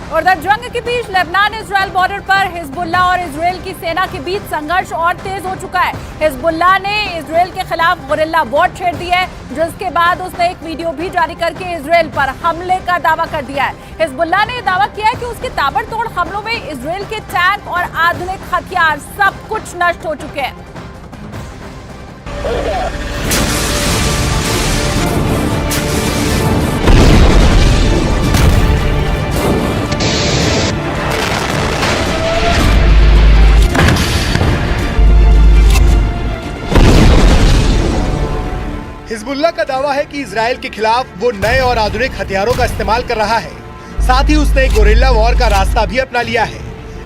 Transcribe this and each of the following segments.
उधर जंग के बीच लेबनान इजराइल बॉर्डर पर हिजबुल्लाह और इजराइल की सेना के बीच संघर्ष और तेज हो चुका है। हिजबुल्लाह ने इजराइल के खिलाफ गुरिल्ला वॉर छेड़ दी है, जिसके बाद उसने एक वीडियो भी जारी करके इजराइल पर हमले का दावा कर दिया है। हिजबुल्लाह ने दावा किया है कि उसके ताबड़तोड़ हमलों में इजराइल के टैंक और आधुनिक हथियार सब कुछ नष्ट हो चुके हैं। हिजबुल्लाह का दावा है कि इजराइल के खिलाफ वो नए और आधुनिक हथियारों का इस्तेमाल कर रहा है। साथ ही उसने गोरिल्ला वॉर का रास्ता भी अपना लिया है।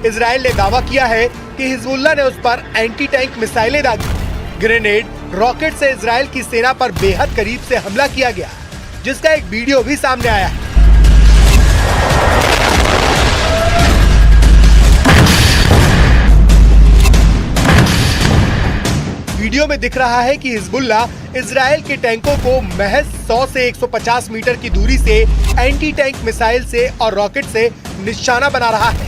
इजराइल ने दावा किया है कि हिजबुल्लाह ने उस पर एंटी टैंक मिसाइलें दागी। ग्रेनेड, रॉकेट से इजराइल की सेना पर बेहद करीब से हमला किया गया, जिसका एक वीडियो भी सामने आया है। वीडियो में दिख रहा है कि हिजबुल्लाह इजराइल के टैंकों को महज 100 से 150 मीटर की दूरी से एंटी टैंक मिसाइल से और रॉकेट से निशाना बना रहा है।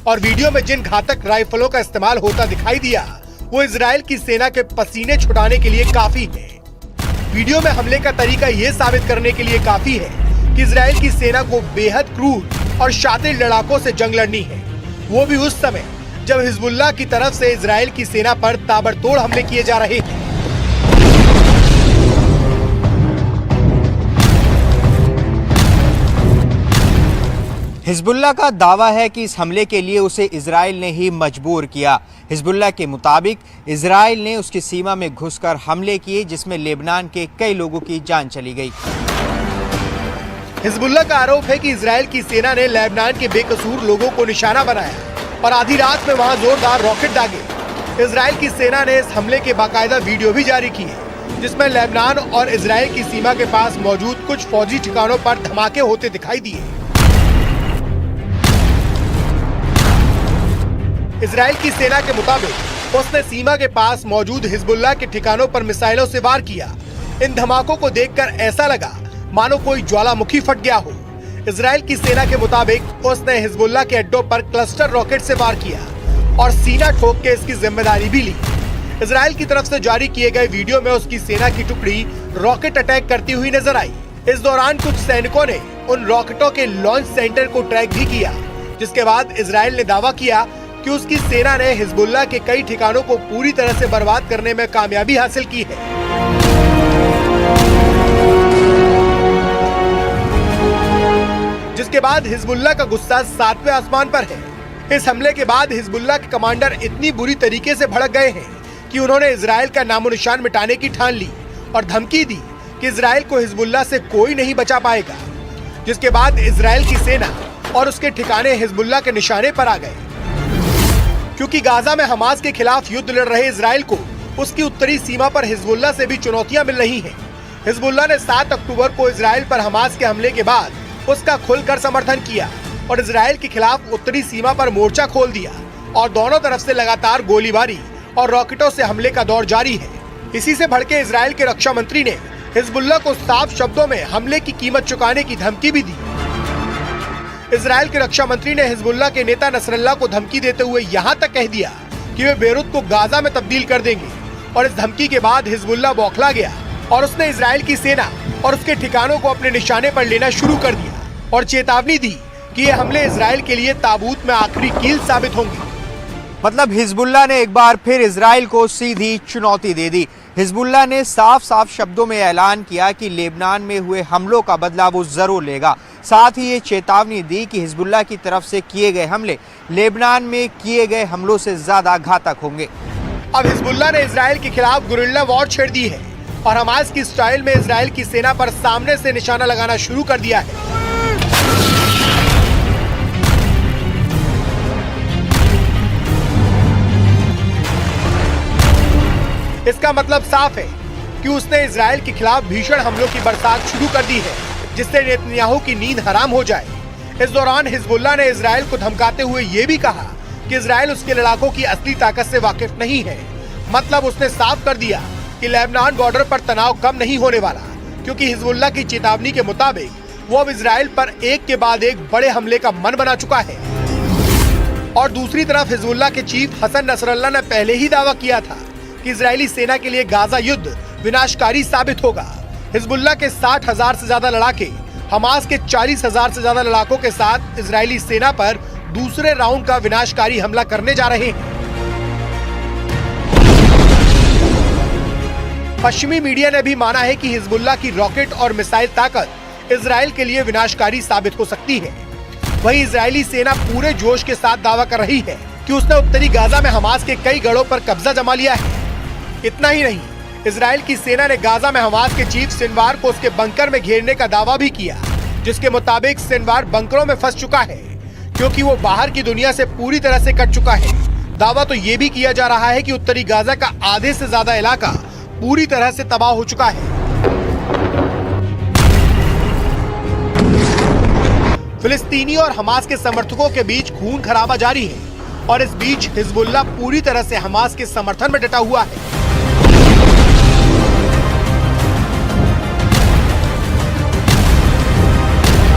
और वीडियो में जिन घातक राइफलों का इस्तेमाल होता दिखाई दिया, वो इजराइल की सेना के पसीने छुड़ाने के लिए काफी है। वीडियो में हमले का तरीका ये साबित करने के लिए काफी है कि इजराइल की सेना को बेहद क्रूर और शातिर लड़ाकों से जंग लड़नी है, वो भी उस समय जब हिजबुल्लाह की तरफ से इजराइल की सेना पर ताबड़तोड़ हमले किए जा रहे हैं। हिजबुल्लाह का दावा है कि इस हमले के लिए उसे इजराइल ने ही मजबूर किया। हिजबुल्लाह के मुताबिक इजराइल ने उसकी सीमा में घुसकर हमले किए, जिसमें लेबनान के कई लोगों की जान चली गई। हिजबुल्लाह का आरोप है कि इजराइल की सेना ने लेबनान के बेकसूर लोगों को निशाना बनाया और आधी रात में वहां जोरदार रॉकेट दागे। इजराइल की सेना ने इस हमले के बाकायदा वीडियो भी जारी किए, जिसमें लेबनान और इजराइल की सीमा के पास मौजूद कुछ फौजी ठिकानों पर धमाके होते दिखाई दिए। इजराइल की सेना के मुताबिक उसने सीमा के पास मौजूद हिजबुल्लाह के ठिकानों पर मिसाइलों से वार किया। इन धमाकों को देखकर ऐसा लगा मानो कोई ज्वालामुखी फट गया हो। इजराइल की सेना के मुताबिक उसने हिजबुल्लाह के अड्डों पर क्लस्टर रॉकेट से वार किया और सीना ठोक के इसकी जिम्मेदारी भी ली। इजराइल की तरफ से जारी किए गए वीडियो में उसकी सेना की टुकड़ी रॉकेट अटैक करती हुई नजर आई। इस दौरान कुछ सैनिकों ने उन रॉकेटों के लॉन्च सेंटर को ट्रैक भी किया, जिसके बाद इजराइल ने दावा किया कि उसकी सेना ने हिजबुल्लाह के कई ठिकानों को पूरी तरह से बर्बाद करने में कामयाबी हासिल की है। जिसके बाद हिजबुल्लाह का गुस्सा 7वें आसमान पर है। इस हमले के बाद हिजबुल्लाह के कमांडर इतनी बुरी तरीके से भड़क गए हैं कि उन्होंने इजराइल का नामो निशान मिटाने की ठान ली और धमकी दी कि इजराइल को हिजबुल्लाह से कोई नहीं बचा पाएगा। जिसके बाद इजराइल की सेना और उसके ठिकाने हिजबुल्लाह के निशाने पर आ गए। क्योंकि गाजा में हमास के खिलाफ युद्ध लड़ रहे इजराइल को उसकी उत्तरी सीमा पर हिजबुल्लाह से भी चुनौतियां मिल रही हैं। हिजबुल्लाह ने 7 अक्टूबर को इजराइल पर हमास के हमले के बाद उसका खुलकर समर्थन किया और इजराइल के खिलाफ उत्तरी सीमा पर मोर्चा खोल दिया और दोनों तरफ से लगातार गोलीबारी और रॉकेटों से हमले का दौर जारी है। इसी से भड़के इजराइल के रक्षा मंत्री ने हिजबुल्लाह को साफ शब्दों में हमले की कीमत चुकाने की धमकी भी दी। इजराइल के रक्षा मंत्री ने हिजबुल्लाह के नेता नसरल्लाह को धमकी देते हुए यहाँ तक कह दिया कि वे बेरूत को गाजा में तब्दील कर देंगे। और इस धमकी के बाद हिजबुल्लाह बौखला गया और उसने इजराइल की सेना और उसके ठिकानों को अपने निशाने पर लेना शुरू कर दिया और चेतावनी दी कि ये हमले इजराइल के लिए ताबूत में आखिरी कील साबित होंगे। मतलब हिजबुल्लाह ने एक बार फिर इजराइल को सीधी चुनौती दे दी। हिजबुल्लाह ने साफ साफ शब्दों में ऐलान किया कि लेबनान में हुए हमलों का बदला वो जरूर लेगा। साथ ही ये चेतावनी दी कि हिजबुल्लाह की तरफ से किए गए हमले लेबनान में किए गए हमलों से ज्यादा घातक होंगे। अब हिजबुल्लाह ने इजराइल के खिलाफ गुरिल्ला वॉर छेड़ दी है और हमास की स्टाइल में इजराइल की सेना पर सामने से निशाना लगाना शुरू कर दिया है। इसका मतलब साफ है कि उसने इजराइल के खिलाफ भीषण हमलों की बरसात शुरू कर दी है, जिससे नेतन्याहू की नींद हराम हो जाए। इस दौरान हिजबुल्लाह ने इजराइल को धमकाते हुए ये भी कहा कि इजराइल उसके लड़ाकों की असली ताकत से वाकिफ नहीं है। मतलब उसने साफ कर दिया कि लेबनान बॉर्डर पर तनाव कम नहीं होने वाला, क्योंकि हिजबुल्लाह की चेतावनी के मुताबिक वो अब इजराइल पर एक के बाद एक बड़े हमले का मन बना चुका है। और दूसरी तरफ हिजबुल्लाह के चीफ हसन नसरल्लाह ने पहले ही दावा किया था कि इजरायली सेना के लिए गाजा युद्ध विनाशकारी साबित होगा। हिजबुल्लाह के 60,000 से ज्यादा लड़ाके हमास के 40,000 से ज्यादा लड़ाकों के साथ इजरायली सेना पर दूसरे राउंड का विनाशकारी हमला करने जा रहे हैं। पश्चिमी मीडिया ने भी माना है कि हिजबुल्लाह की रॉकेट और मिसाइल ताकत इजराइल के लिए विनाशकारी साबित हो सकती है। वहीं इजरायली सेना पूरे जोश के साथ दावा कर रही है कि उसने उत्तरी गाजा में हमास के कई गढ़ों पर कब्जा जमा लिया है। इतना ही नहीं, इजराइल की सेना ने गाजा में हमास के चीफ सिनवार को उसके बंकर में घेरने का दावा भी किया, जिसके मुताबिक सिनवार बंकरों में फंस चुका है क्योंकि वो बाहर की दुनिया से पूरी तरह से कट चुका है। दावा तो ये भी किया जा रहा है कि उत्तरी गाजा का आधे से ज्यादा इलाका पूरी तरह से तबाह हो चुका है। फिलिस्तीनी और हमास के समर्थकों के बीच खून खराबा जारी है और इस बीच हिजबुल्लाह पूरी तरह से हमास के समर्थन में डटा हुआ है।